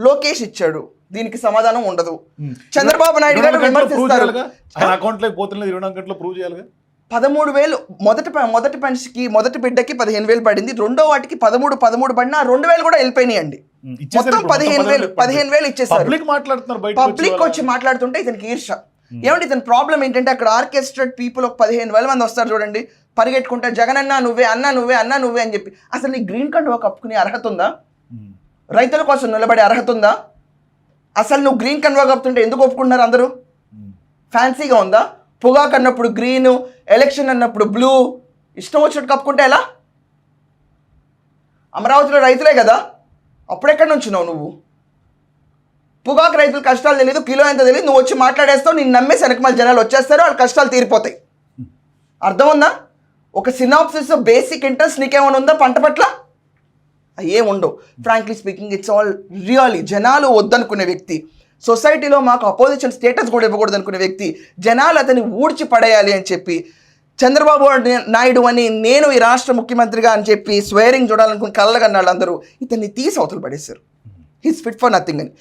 లోకేష్ ఇచ్చాడు, దీనికి సమాధానం ఉండదు. చంద్రబాబు నాయుడు గారు విమర్శిస్తారు. 13,000 మొదటి మనిషికి మొదటి బిడ్డకి 15,000 పడింది, రెండో వాటికి 13 పడినా 2,000 కూడా వెళ్ళిపోయినాయండి. మొత్తం 15,000 ఇచ్చేసారు. పబ్లిక్ వచ్చి మాట్లాడుతుంటే ఇతనికి ఈర్ష. ఏమంటే ఇతని ప్రాబ్లం ఏంటంటే అక్కడ ఆర్కెస్ట్రేట్ పీపుల్ ఒక 15,000 మంది వస్తారు చూడండి, పరిగెట్టుకుంటే జగన్ అన్నా నువ్వే అని చెప్పి. అసలు నీ గ్రీన్ కార్డు కప్పుకునే అర్హత ఉందా? రైతుల కోసం నిలబడే అర్హత ఉందా? అసలు నువ్వు గ్రీన్ కన్వా కప్పుతుంటే ఎందుకు ఒప్పుకున్నారు అందరూ? ఫ్యాన్సీగా ఉందా? పొగాకు అన్నప్పుడు గ్రీను, ఎలక్షన్ అన్నప్పుడు బ్లూ, ఇష్టం వచ్చినట్టు కప్పుకుంటే ఎలా? అమరావతిలో రైతులే కదా, అప్పుడెక్కడి నుంచున్నావు నువ్వు? పొగాకు రైతుల కష్టాలు తెలియదు, కిలో ఎంత తెలియదు, నువ్వు వచ్చి మాట్లాడేస్తావు, నేను నమ్మేసి వెనకమాల జనాలు వచ్చేస్తారు, వాళ్ళ కష్టాలు తీరిపోతాయి. అర్థం ఉందా? ఒక సినాప్సిస్ బేసిక్ ఇంట్రెస్ట్ నీకేమైనా ఉందా పంట పట్ల? ఏముండవు. Frankly speaking it's all really జనాలు వద్దనుకునే వ్యక్తి, సొసైటీలో మాకు అపోజిషన్ స్టేటస్ కూడా ఇవ్వకూడదు అనుకునే వ్యక్తి, జనాలు అతన్ని ఊడ్చి పడేయాలి అని చెప్పి చంద్రబాబు నాయుడు అని నేను ఈ రాష్ట్ర ముఖ్యమంత్రిగా అని చెప్పి స్వేరింగ్ చూడాలనుకుని కళ్ళగన్నాళ్ళు అందరూ ఇతన్ని తీసి అవతలు పడేశారు. హీస్ ఫిట్ ఫర్ నథింగ్ అని.